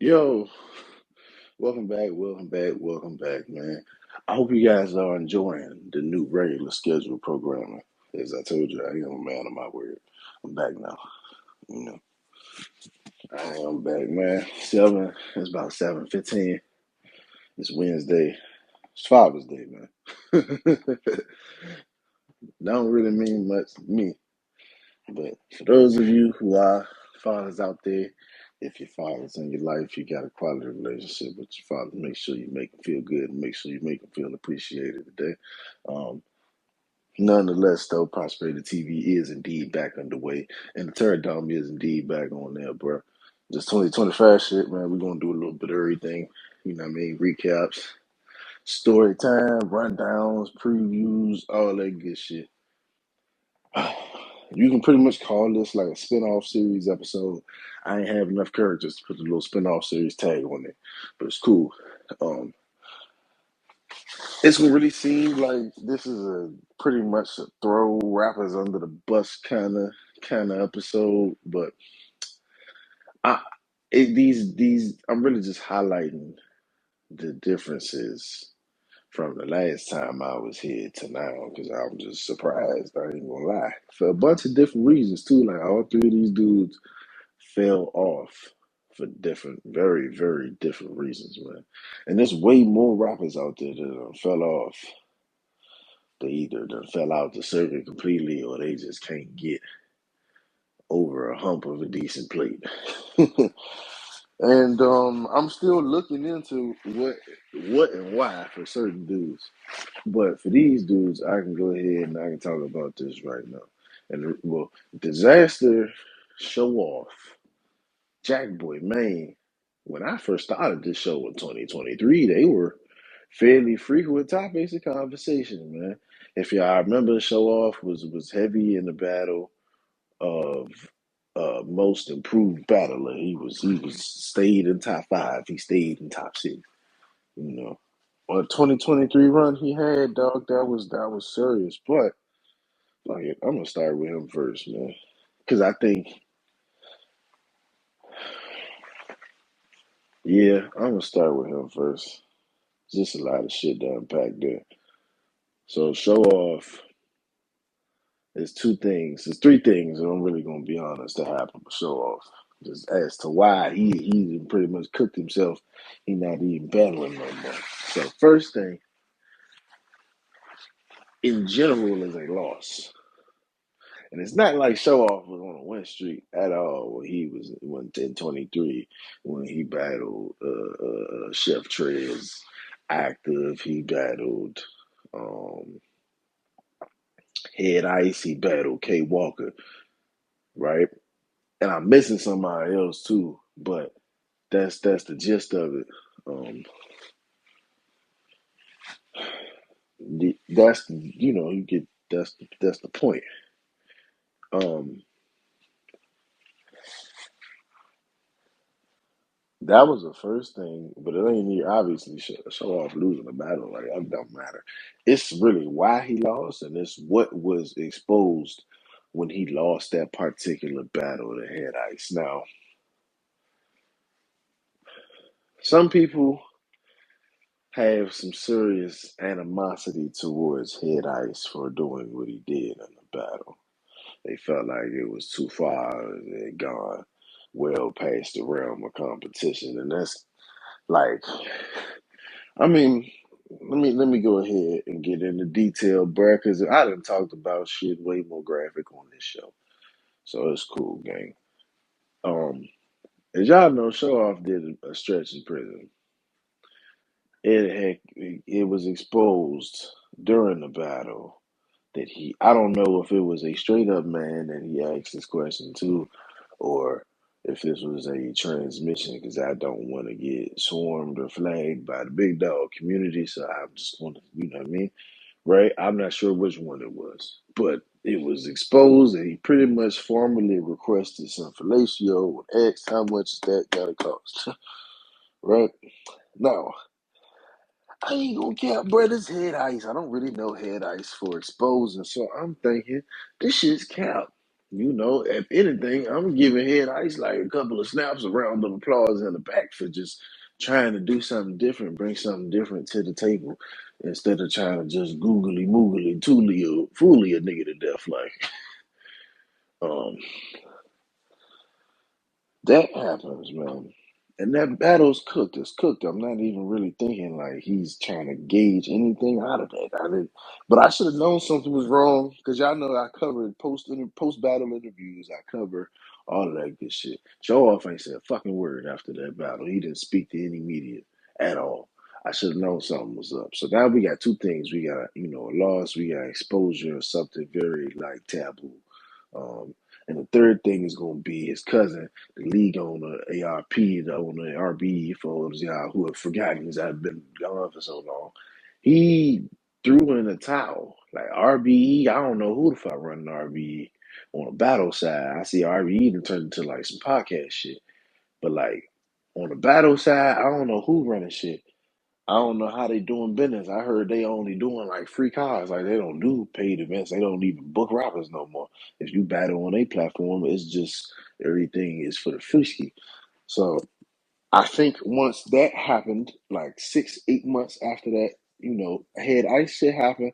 Yo, welcome back, man. I hope you guys are enjoying the new regular schedule programming. As I told you, I am a man of my word. I'm back now. You know, I am back, man. It's about 7:15. It's Wednesday. It's Father's Day, man. Don't really mean much to me, but for those of you who are fathers out there, if your father's in your life, you got a quality relationship with your father. Make sure you make them feel good and make sure you make them feel appreciated today. Um, Nonetheless, though, Prosperity TV is indeed back underway, and the Terror Dome is indeed back on there, bro. Just 2025 shit, man. We're gonna do a little bit of everything. You know what I mean? Recaps, story time, rundowns, previews, all that good shit. You can pretty much call this like a spin-off series episode. I ain't have enough characters to put a little spin-off series tag on it, but it's cool. Um, it's gonna really seem like this is a pretty much a throw rappers under the bus kind of episode, but I these I'm really just highlighting the differences from the last time I was here to now because I'm just surprised. I ain't gonna lie, for a bunch of different reasons too. Like all three of these dudes fell off for different, very, very different reasons, man. And there's way more rappers out there that fell off. They either done fell out the circuit completely or they just can't get over a hump of a decent plate. And I'm still looking into what and why for certain dudes. But for these dudes, I can go ahead and I can talk about this right now. And well, Dizaster, Showoff, Jakkboy, man. When I first started this show in 2023, they were fairly frequent topics of conversation, man. If y'all remember, Showoff was heavy in the battle of most improved battler. He was stayed in top five. He stayed in top six. You know, on a 2023 run he had, dog, that was serious. But like, I'm gonna start with him first, man, because I think, yeah, I'm gonna start with him first. Just a lot of shit to unpack there. So show off is two things. There's three things, and I'm really gonna be honest, that happened with show off. Just as to why he pretty much cooked himself. He not even battling no more. So first thing, in general, is a loss. And it's not like Show Off was on a win streak at all when he was when in 23 when he battled Chef Trez active. He battled um, Head Ice. He battled K Walker, right? And I'm missing somebody else too, but that's the gist of it. Um, that's you get that's the point. Um, That was the first thing, but it ain't even obviously show off losing the battle. Like that don't matter. It's really why he lost, and it's what was exposed when he lost that particular battle to Head Ice. Now, some people have some serious animosity towards Head Ice for doing what he did in the battle. They felt like it was too far. It had gone well past the realm of competition, and that's like, I mean, let me go ahead and get into detail, bruh, because I done talked about shit way more graphic on this show, so it's cool, gang. Um, as y'all know, Show Off did a stretch in prison. It was exposed during the battle that I don't know if it was a straight up man that he asked this question to, or if this was a transmission, because I don't want to get swarmed or flagged by the big dog community. So I'm just going to, you know what I mean? Right? I'm not sure which one it was, but it was exposed and he pretty much formally requested some fellatio and asked how much that gotta cost. Right? Now, I ain't gonna cap, bro. This Head Ice. I don't really know Head Ice for exposing, so I'm thinking this shit's cap. If anything, I'm giving Head Ice like a couple of snaps, a round of applause in the back for just trying to do something different, bring something different to the table instead of trying to just googly moogly, tooly, or fooly a nigga to death. Um, that happens, man. And that battle's cooked. It's cooked. I'm not even really thinking like he's trying to gauge anything out of that. But I should have known something was wrong because y'all know I covered post battle interviews. I cover all of that good shit. Showoff ain't said a fucking word after that battle. He didn't speak to any media at all. I should have known something was up. So now we got two things. We got a loss. We got exposure of something very like taboo. Um, and the third thing is gonna be his cousin, the league owner, ARP, the owner, RBE, for those y'all who have forgotten because I've been gone for so long. He threw in the towel. Like RBE, I don't know who the fuck running RBE. On the battle side, I see RBE done turned into like some podcast shit. But like on the battle side, I don't know who running shit. I don't know how they doing business. I heard they only doing like free cars. Like they don't do paid events. They don't even book rappers no more. If you battle on a platform, it's just everything is for the frisky. So I think once that happened, like 6, 8 months after that, Head Ice shit happened.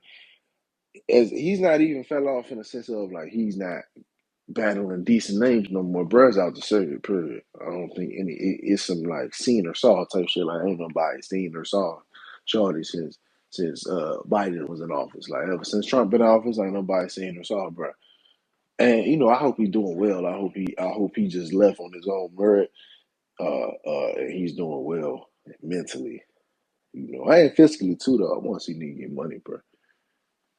As he's not even fell off in the sense of like he's not battling decent names no more. Bruh's out the circuit, period. I don't think it's some like seen or saw type shit. Like ain't nobody seen or saw Shorty since Biden was in office. Like ever since Trump been in office, ain't nobody seen or saw bruh. And I hope he's doing well. I hope he just left on his own merit. And he's doing well mentally. And fiscally too though. I want to see nigga get money, bro.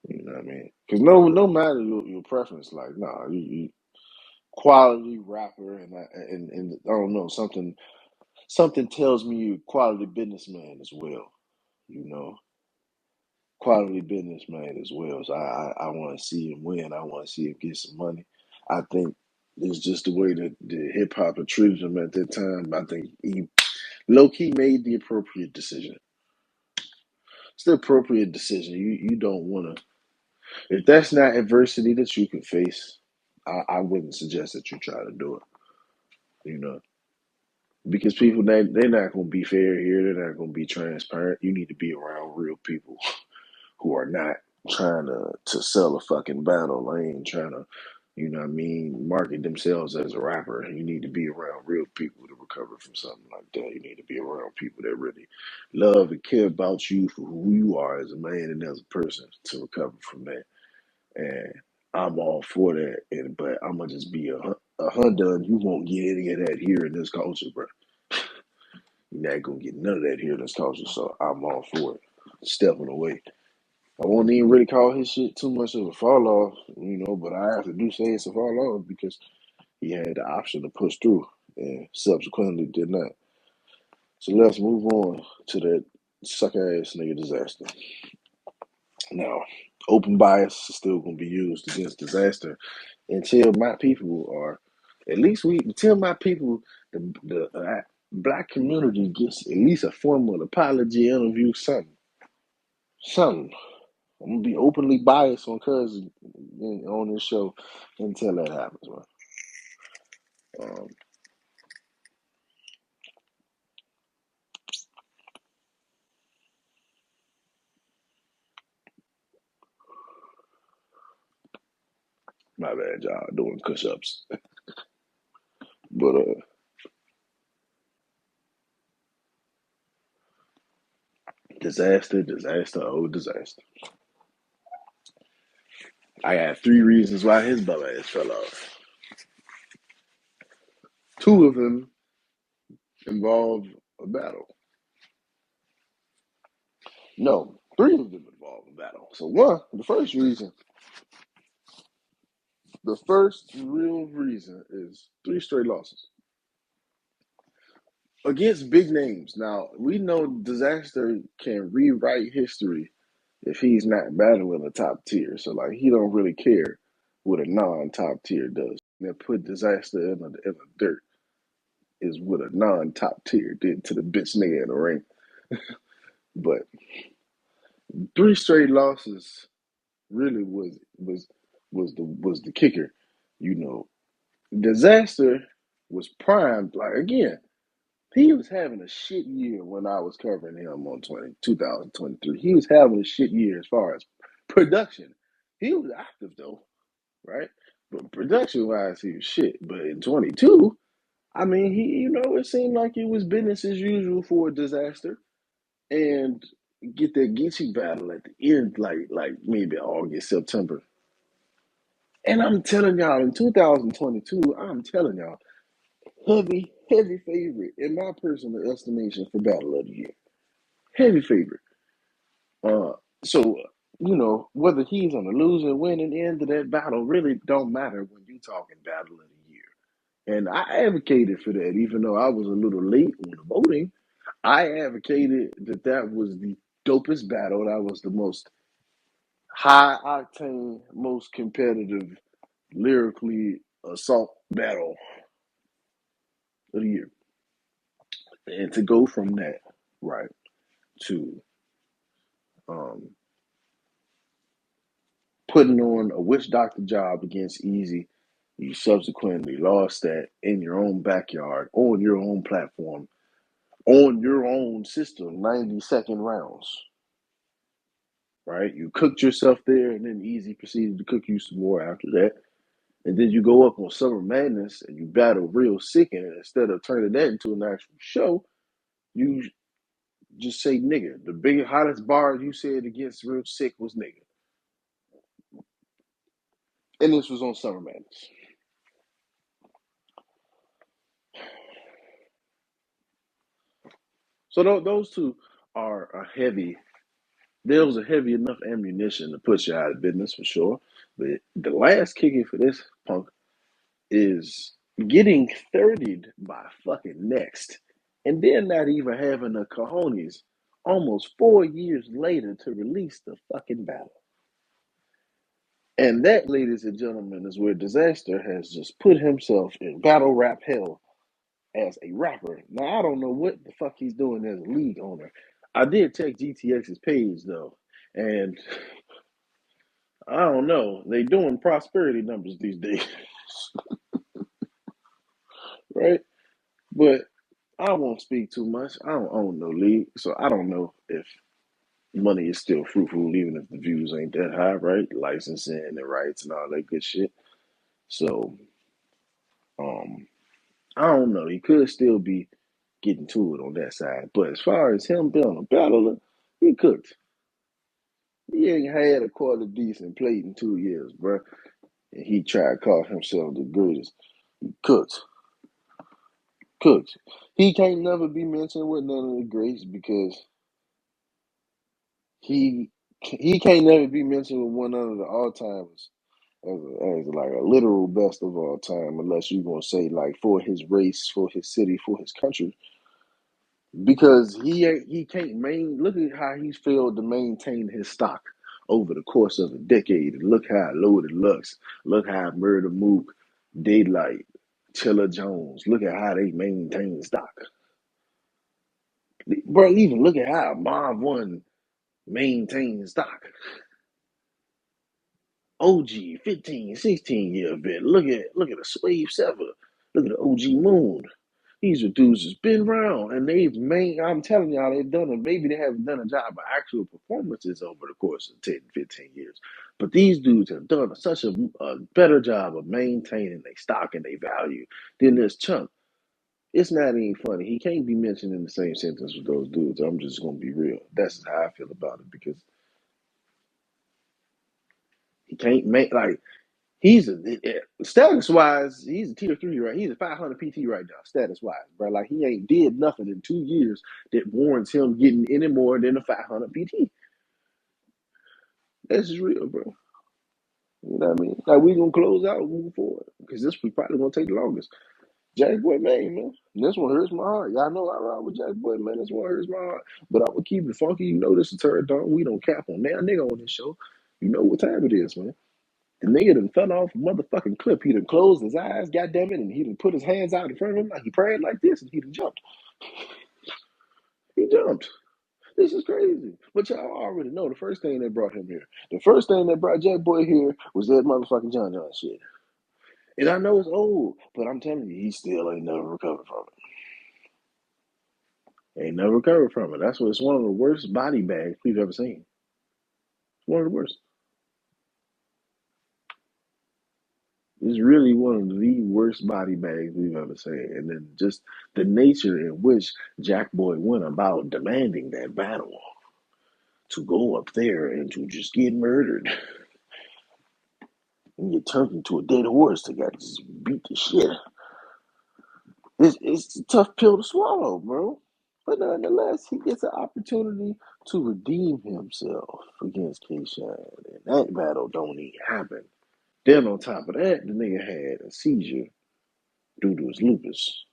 You know what I mean? Because no matter your preference, like nah, you quality rapper, and I don't know, something tells me you quality businessman as well. You know, quality businessman as well. So I want to see him win. I want to see him get some money. I think it's just the way that the hip hop treated him at that time. I think he low key made the appropriate decision. It's the appropriate decision. You don't want to. If that's not adversity that you can face, I wouldn't suggest that you try to do it. You know. Because people they're not gonna be fair here, they're not gonna be transparent. You need to be around real people who are not trying to sell a fucking battle. They ain't trying to, market themselves as a rapper. You need to be around real people to recover from something like that. You need to be around people that really love and care about you for who you are as a man and as a person to recover from that. And I'm all for that. But I'm gonna just be a Honda, and you won't get any of that here in this culture, bro. You're not gonna get none of that here in this culture, so I'm all for it. Stepping away. I won't even really call his shit too much of a fall off, but I have to do say it's a fall off because he had the option to push through and subsequently did not. So let's move on to that suck ass nigga Dizaster. Now, open bias is still gonna be used against Dizaster until my people are at least we until my people the black community gets at least a formal apology interview, something. I'm gonna be openly biased on cousin on this show until that happens, man. Um, my bad, y'all, doing push-ups. But disaster, oh disaster. I got 3 reasons why his bum ass fell off. 2 of them involve a battle. No, 3 of them involve a battle. So the first real reason is 3 straight losses against big names. Now we know Dizaster can rewrite history if he's not battling a top tier. So like he don't really care what a non-top tier does. That put Dizaster in the dirt is what a non-top tier did to the bitch nigga in the ring. But 3 straight losses really was the kicker You know, Dizaster was primed. Like again, he was having a shit year when I was covering him on 2023. He was having a shit year as far as production. He was active though, right? But production wise, he was shit. But in 22, I mean, it seemed like it was business as usual for a Dizaster. And get that Geechee battle at the end, like maybe August, September. And I'm telling y'all, in 2022, I'm telling y'all, heavy, heavy favorite in my personal estimation for Battle of the Year. Heavy favorite. Uh, so whether he's on the losing, winning end of that battle really don't matter when you talking Battle of the Year. And I advocated for that, even though I was a little late on the voting. I advocated that was the dopest battle. That was the most high octane, most competitive, lyrically assault battle of the year. And to go from that, right, to um, putting on a witch doctor job against Easy, you subsequently lost that in your own backyard, on your own platform, on your own system, 90-second rounds, right? You cooked yourself there, and then Easy proceeded to cook you some more after that. And then you go up on Summer Madness and you battle Real Sick, and instead of turning that into an actual show, you just say nigga. The biggest, hottest bar you said against Real Sick was nigga. And this was on Summer Madness. So those two are a heavy, there was a heavy enough ammunition to put you out of business for sure. But the last kicking for this punk is getting 30'd by fucking Next. And then not even having the cojones almost 4 years later to release the fucking battle. And that, ladies and gentlemen, is where Dizaster has just put himself in battle rap hell as a rapper. Now, I don't know what the fuck he's doing as a league owner. I did check GTX's page, though, and I don't know. They doing prosperity numbers these days, right? But I won't speak too much. I don't own no league, so I don't know if money is still fruitful, even if the views ain't that high, right? Licensing and rights and all that good shit. So, um, I don't know. He could still be getting to it on that side. But as far as him being a battler, he cooked. He ain't had a quarter decent plate in 2 years, bro. And he tried to call himself the greatest. He cooked. Cooked. He can't never be mentioned with none of the greats because he can't never be mentioned with one of the all timers as like a literal best of all time, unless you're gonna say like for his race, for his city, for his country. Because he can't look at how he's failed to maintain his stock over the course of a decade. And look how Loaded Lux, look how Murder Mook, Daylight, Chilla Jones, look at how they maintain stock. Bro, even look at how Marv One maintains stock. OG 15, 16 year vet. Look at the Swave Sever. Look at the OG Moon. These are dudes that's been around and I'm telling y'all, they've done it. Maybe they haven't done a job of actual performances over the course of 10, 15 years. But these dudes have done such a better job of maintaining their stock and their value than this chump. It's not even funny. He can't be mentioned in the same sentence with those dudes. I'm just going to be real. That's how I feel about it because he can't make, like, he's status wise, he's a tier three, right? He's a 500 PT right now, status wise, bro. Like he ain't did nothing in 2 years that warrants him getting any more than a 500 PT. That's just real, bro. You know what I mean? Like we gonna close out and move forward because this was probably gonna take the longest. Jakkboy, man. This one hurts my heart. Y'all know I ride with Jakkboy, man. This one hurts my heart. But I'm gonna keep it funky. You know this is Turd Dog. We don't cap on now nigga on this show. You know what time it is, man. The nigga done fell off a motherfucking cliff. He done closed his eyes, goddamn it, and he done put his hands out in front of him like he praying like this, and he done jumped. He jumped. This is crazy. But y'all already know the first thing that brought him here. The first thing that brought Jakkboy here was that motherfucking John John shit. And I know it's old, but I'm telling you, he still ain't never recovered from it. Ain't never recovered from it. That's what it's one of the worst body bags we've ever seen. It's one of the worst. It's really one of the worst body bags we've ever seen. And then just the nature in which Jakkboy went about demanding that battle to go up there and to just get murdered and get turned into a dead horse to get just beat the shit. It's a tough pill to swallow, bro. But nonetheless, he gets an opportunity to redeem himself against K-Shine. And that battle don't even happen. Then on top of that, the nigga had a seizure due to his lupus,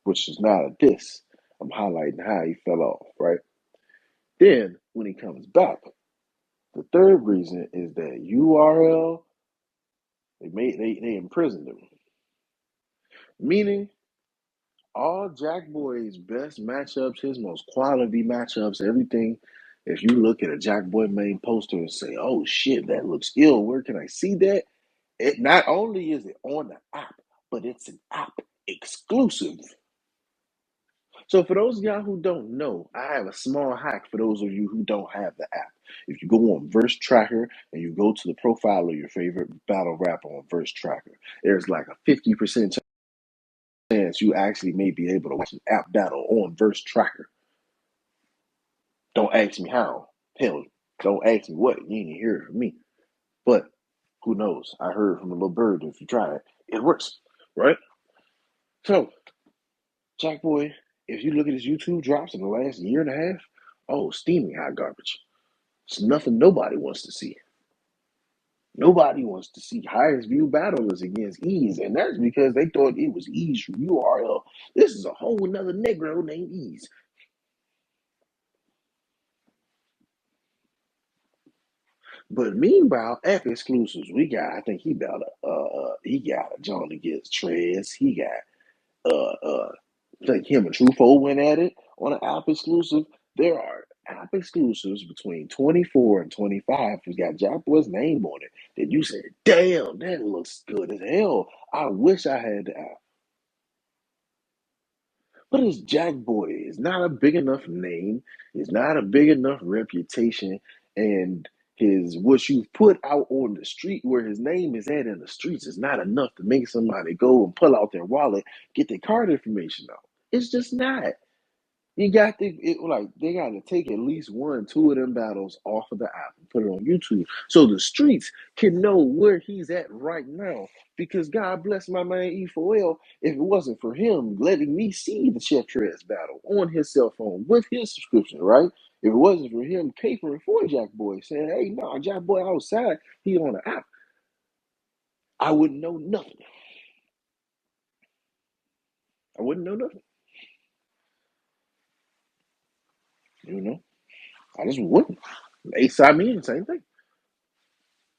which is not a diss. I'm highlighting how he fell off, right? Then when he comes back, the third reason is that URL they imprisoned him. Meaning all Jakkboy's best matchups, his most quality matchups, everything. If you look at a Jakkboy main poster and say, "Oh shit, that looks ill. Where can I see that?" It not only is it on the app, but it's an app exclusive. So for those of y'all who don't know, I have a small hack for those of you who don't have the app. If you go on Verse Tracker and you go to the profile of your favorite battle rapper on Verse Tracker, there's like a 50% chance you actually may be able to watch an app battle on Verse Tracker. Don't ask me how. Hell, don't ask me what. You ain't hear it from me. But who knows? I heard from a little bird. If you try it, it works, right? So, Jakkboy, if you look at his YouTube drops in the last year and a half, oh, steaming hot garbage. It's nothing nobody wants to see. Nobody wants to see highest view battlers against Ease, and that's because they thought it was Ease from URL. This is a whole another Negro named Ease. But meanwhile, F exclusives, we got. I think he got a John against Trez. He got like him and Trufo went at it on an app exclusive. There are app exclusives between 24 and 25 who's got Jackboy's name on it. That you said, damn, that looks good as hell. I wish I had the app. But it's Jackboy. It's not a big enough name. It's not a big enough reputation. And his what you've put out on the street where his name is at in the streets is not enough to make somebody go and pull out their wallet, get their card information out. It's just not. You got to like they got to take at least one, two of them battles off of the app and put it on YouTube so the streets can know where he's at right now. Because God bless my man E4L, if it wasn't for him letting me see the Chef Trez battle on his cell phone with his subscription, right? If it wasn't for him capering for Jackboy, saying, "Hey, no, Jackboy outside, he on the app," I wouldn't know nothing. I wouldn't know nothing. You know, I just wouldn't. Ace I mean, same thing.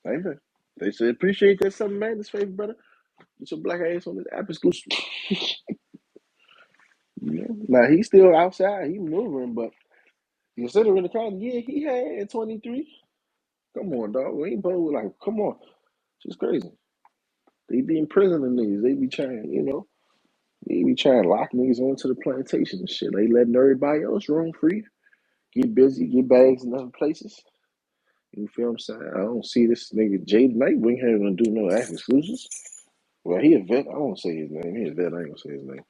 Same thing. They said, appreciate that something, man. This favor, brother. Get your black ass on this app exclusive. Yeah. Now, he's still outside. He maneuvering, but considering the kind of year he had in 23, come on, dog. We ain't both like, come on. It's crazy. They be imprisoning niggas. They be trying, they be trying to lock niggas onto the plantation and shit. They letting everybody else roam free, get busy, get bags in other places. You feel what I'm saying? I don't see this nigga Jade Knight. We ain't gonna do no app exclusives. Well, he a vet. I won't say his name. He a vet. I ain't gonna say his name.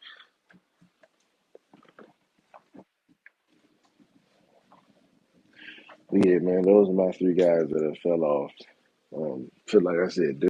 But yeah, man, those are my three guys that have fell off. Feel like I said,